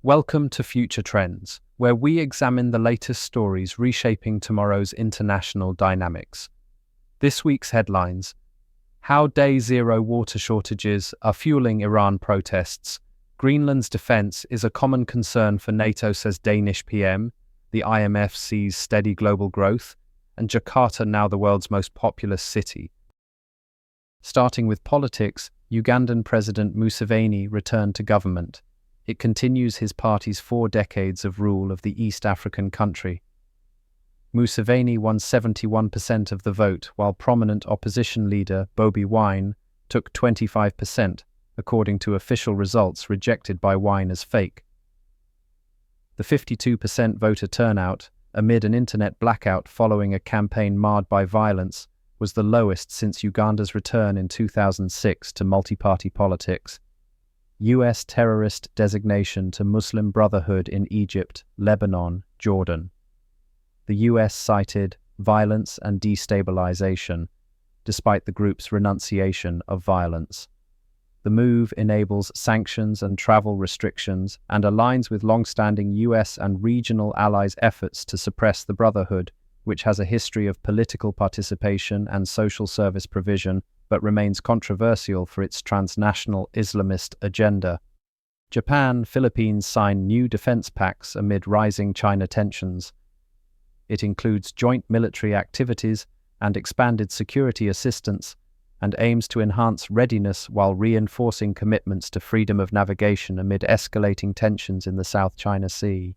Welcome to Future Trends, where we examine the latest stories reshaping tomorrow's international dynamics. This week's headlines: How Day Zero water shortages are fueling Iran protests. Greenland's defense is a common concern for NATO, says Danish PM. The IMF sees steady global growth, and Jakarta now the world's most populous city. Starting with politics, Ugandan President Museveni returned to government. It continues his party's 4 decades of rule of the East African country. Museveni won 71% of the vote, while prominent opposition leader Bobi Wine took 25%, according to official results rejected by Wine as fake. The 52% voter turnout, amid an internet blackout following a campaign marred by violence, was the lowest since Uganda's return in 2006 to multi-party politics. U.S. terrorist designation to Muslim Brotherhood in Egypt, Lebanon, Jordan. The U.S. cited violence and destabilization, despite the group's renunciation of violence. The move enables sanctions and travel restrictions and aligns with long-standing U.S. and regional allies' efforts to suppress the Brotherhood, which has a history of political participation and social service provision, but remains controversial for its transnational Islamist agenda. Japan, Philippines signed new defense pacts amid rising China tensions. It includes joint military activities and expanded security assistance, and aims to enhance readiness while reinforcing commitments to freedom of navigation amid escalating tensions in the South China Sea.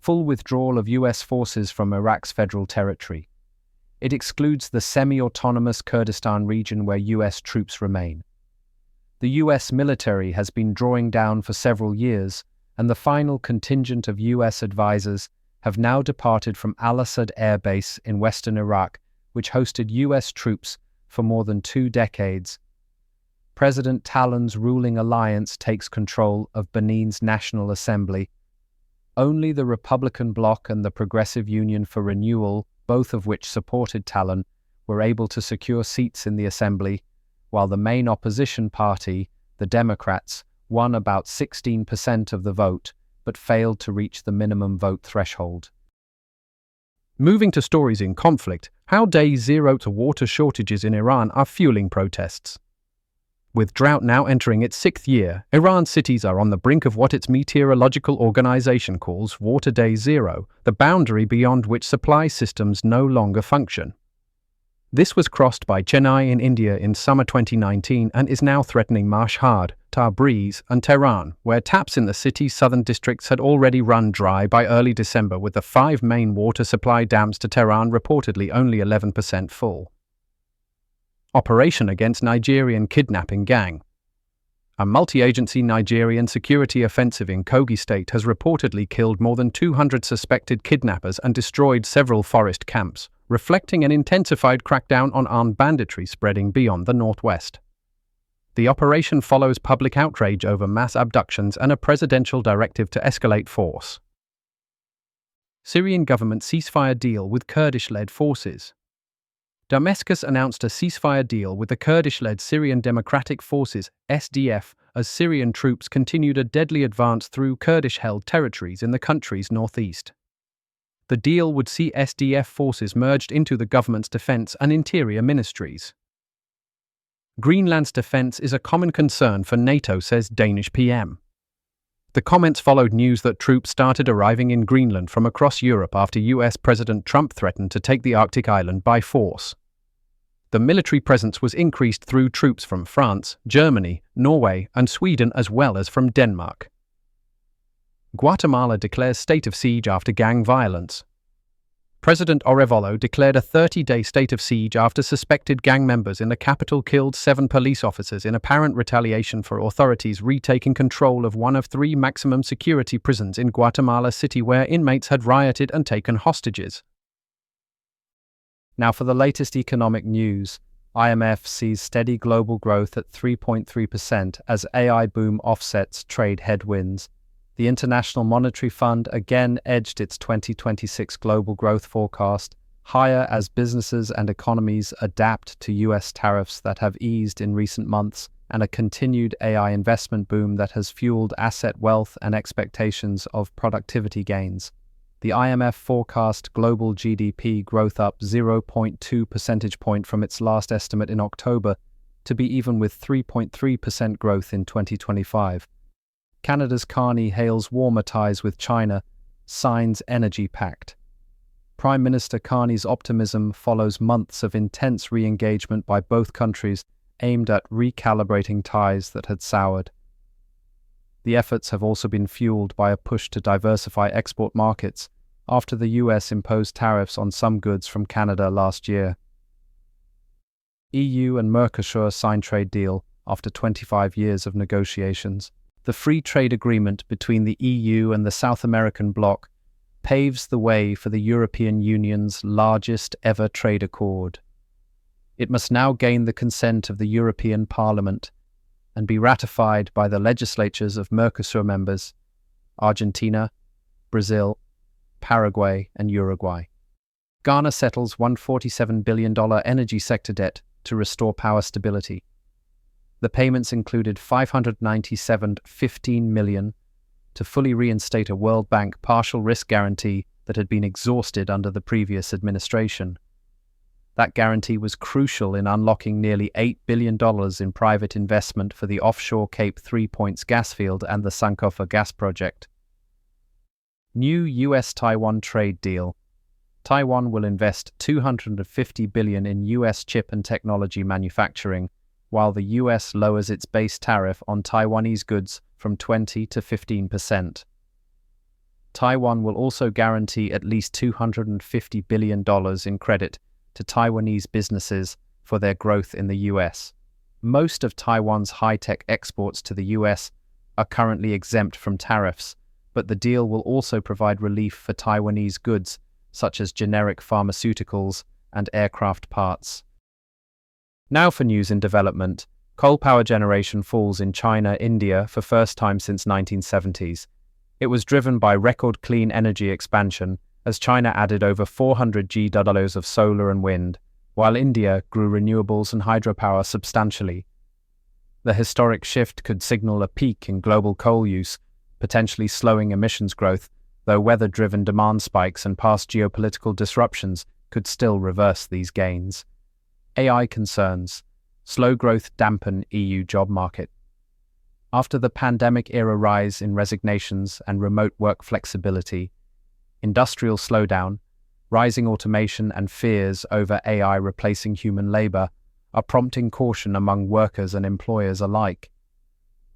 Full withdrawal of U.S. forces from Iraq's federal territory. It excludes the semi-autonomous Kurdistan region where U.S. troops remain. The U.S. military has been drawing down for several years, and the final contingent of U.S. advisors have now departed from Al-Assad Air Base in western Iraq, which hosted U.S. troops for more than 2 decades. President Talon's ruling alliance takes control of Benin's National Assembly. Only the Republican bloc and the Progressive Union for Renewal, both of which supported Talon, were able to secure seats in the assembly, while the main opposition party, the Democrats, won about 16% of the vote, but failed to reach the minimum vote threshold. Moving to stories in conflict, how Day Zero to water shortages in Iran are fueling protests. With drought now entering its 6th year, Iran's cities are on the brink of what its meteorological organization calls Water Day Zero, the boundary beyond which supply systems no longer function. This was crossed by Chennai in India in summer 2019 and is now threatening Mashhad, Tabriz, and Tehran, where taps in the city's southern districts had already run dry by early December, with the 5 main water supply dams to Tehran reportedly only 11% full. Operation against Nigerian kidnapping gang. A multi-agency Nigerian security offensive in Kogi State has reportedly killed more than 200 suspected kidnappers and destroyed several forest camps, reflecting an intensified crackdown on armed banditry spreading beyond the northwest. The operation follows public outrage over mass abductions and a presidential directive to escalate force. Syrian government ceasefire deal with Kurdish-led forces. Damascus announced a ceasefire deal with the Kurdish-led Syrian Democratic Forces (SDF) as Syrian troops continued a deadly advance through Kurdish-held territories in the country's northeast. The deal would see SDF forces merged into the government's defense and interior ministries. Greenland's defense is a common concern for NATO, says Danish PM. The comments followed news that troops started arriving in Greenland from across Europe after US President Trump threatened to take the Arctic island by force. The military presence was increased through troops from France, Germany, Norway, and Sweden, as well as from Denmark. Guatemala declares state of siege after gang violence. President Arevalo declared a 30-day state of siege after suspected gang members in the capital killed 7 police officers in apparent retaliation for authorities retaking control of one of 3 maximum security prisons in Guatemala City, where inmates had rioted and taken hostages. Now for the latest economic news. IMF sees steady global growth at 3.3% as AI boom offsets trade headwinds. The International Monetary Fund again edged its 2026 global growth forecast higher as businesses and economies adapt to US tariffs that have eased in recent months, and a continued AI investment boom that has fueled asset wealth and expectations of productivity gains. The IMF forecast global GDP growth up 0.2 percentage point from its last estimate in October to be even with 3.3% growth in 2025. Canada's Carney hails warmer ties with China, signs energy pact. Prime Minister Carney's optimism follows months of intense re-engagement by both countries aimed at recalibrating ties that had soured. The efforts have also been fueled by a push to diversify export markets after the US imposed tariffs on some goods from Canada last year. EU and Mercosur sign trade deal after 25 years of negotiations. The free trade agreement between the EU and the South American bloc paves the way for the European Union's largest ever trade accord. It must now gain the consent of the European Parliament and be ratified by the legislatures of Mercosur members, Argentina, Brazil, Paraguay, and Uruguay. Ghana settles $147 billion energy sector debt to restore power stability. The payments included $597.15 million to fully reinstate a World Bank partial risk guarantee that had been exhausted under the previous administration. That guarantee was crucial in unlocking nearly $8 billion in private investment for the offshore Cape Three Points gas field and the Sankofa gas project. New US-Taiwan trade deal. Taiwan will invest $250 billion in US chip and technology manufacturing, while the US lowers its base tariff on Taiwanese goods from 20 to 15%. Taiwan will also guarantee at least $250 billion in credit to Taiwanese businesses for their growth in the US. Most of Taiwan's high-tech exports to the US are currently exempt from tariffs, but the deal will also provide relief for Taiwanese goods such as generic pharmaceuticals and aircraft parts. Now for news in development. Coal power generation falls in China, India for first time since 1970s. It was driven by record clean energy expansion as China added over 400 GWh of solar and wind, while India grew renewables and hydropower substantially. The historic shift could signal a peak in global coal use, potentially slowing emissions growth, though weather-driven demand spikes and past geopolitical disruptions could still reverse these gains. AI concerns. Slow growth dampen EU job market. After the pandemic-era rise in resignations and remote work flexibility, industrial slowdown, rising automation and fears over AI replacing human labor are prompting caution among workers and employers alike.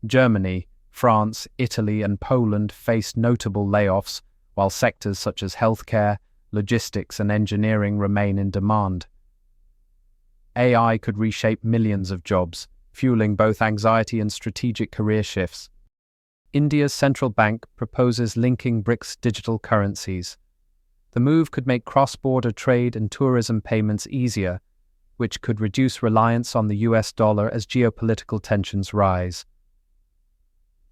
Germany, France, Italy, and Poland face notable layoffs, while sectors such as healthcare, logistics, and engineering remain in demand. AI could reshape millions of jobs, fueling both anxiety and strategic career shifts. India's central bank proposes linking BRICS digital currencies. The move could make cross-border trade and tourism payments easier, which could reduce reliance on the US dollar as geopolitical tensions rise.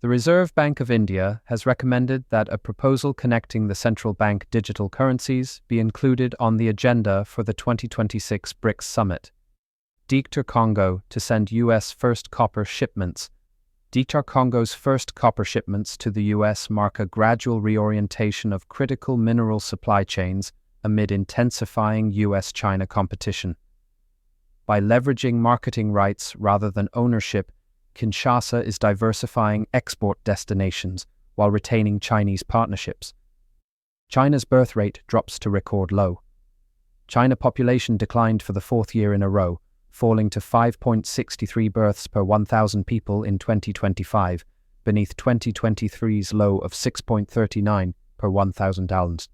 The Reserve Bank of India has recommended that a proposal connecting the central bank digital currencies be included on the agenda for the 2026 BRICS summit. DR Congo to send US first copper shipments. DR Congo's first copper shipments to the US mark a gradual reorientation of critical mineral supply chains amid intensifying US-China competition. By leveraging marketing rights rather than ownership, Kinshasa is diversifying export destinations while retaining Chinese partnerships. China's birth rate drops to record low. China population declined for the fourth year in a row, falling to 5.63 births per 1,000 people in 2025, beneath 2023's low of 6.39 per 1,000 talents.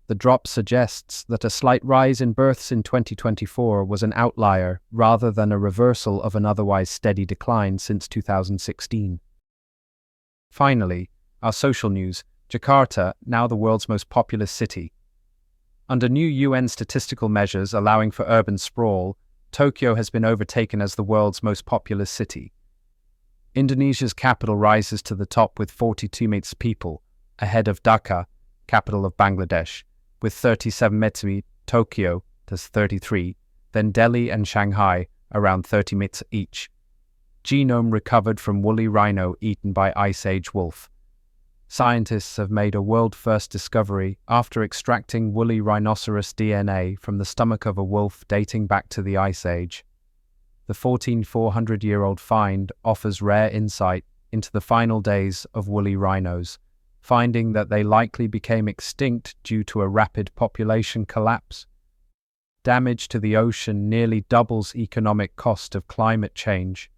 The drop suggests that a slight rise in births in 2024 was an outlier rather than a reversal of an otherwise steady decline since 2016. Finally, our social news. Jakarta, now the world's most populous city. Under new UN statistical measures allowing for urban sprawl, Tokyo has been overtaken as the world's most populous city. Indonesia's capital rises to the top with 42 million people, ahead of Dhaka, capital of Bangladesh, with 37 million, Tokyo, that's 33, then Delhi and Shanghai, around 30 million each. Genome recovered from woolly rhino eaten by Ice Age wolf. Scientists have made a world-first discovery after extracting woolly rhinoceros DNA from the stomach of a wolf dating back to the Ice Age. The 14,400-year-old find offers rare insight into the final days of woolly rhinos, finding that they likely became extinct due to a rapid population collapse. Damage to the ocean nearly doubles economic cost of climate change.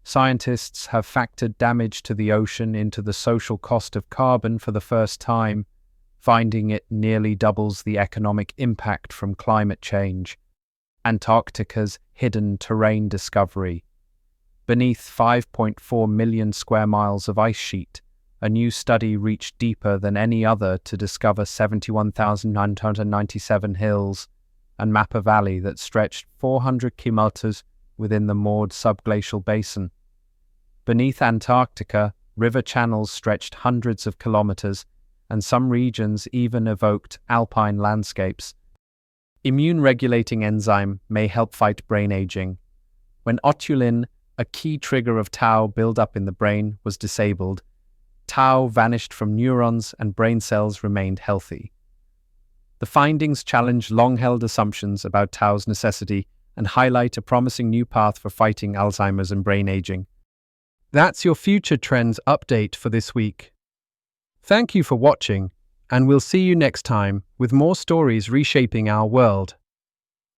Scientists have factored damage to the ocean into the social cost of carbon for the first time, finding it nearly doubles the economic impact from climate change. Antarctica's hidden terrain discovery. Beneath 5.4 million square miles of ice sheet, a new study reached deeper than any other to discover 71,997 hills and map a valley that stretched 400 kilometers within the moored subglacial basin. Beneath Antarctica, river channels stretched hundreds of kilometers, and some regions even evoked alpine landscapes. Immune-regulating enzyme may help fight brain aging. When otulin, a key trigger of tau buildup in the brain, was disabled, tau vanished from neurons and brain cells remained healthy. The findings challenge long-held assumptions about tau's necessity and highlight a promising new path for fighting Alzheimer's and brain aging. That's your Future Trends update for this week. Thank you for watching, and we'll see you next time with more stories reshaping our world.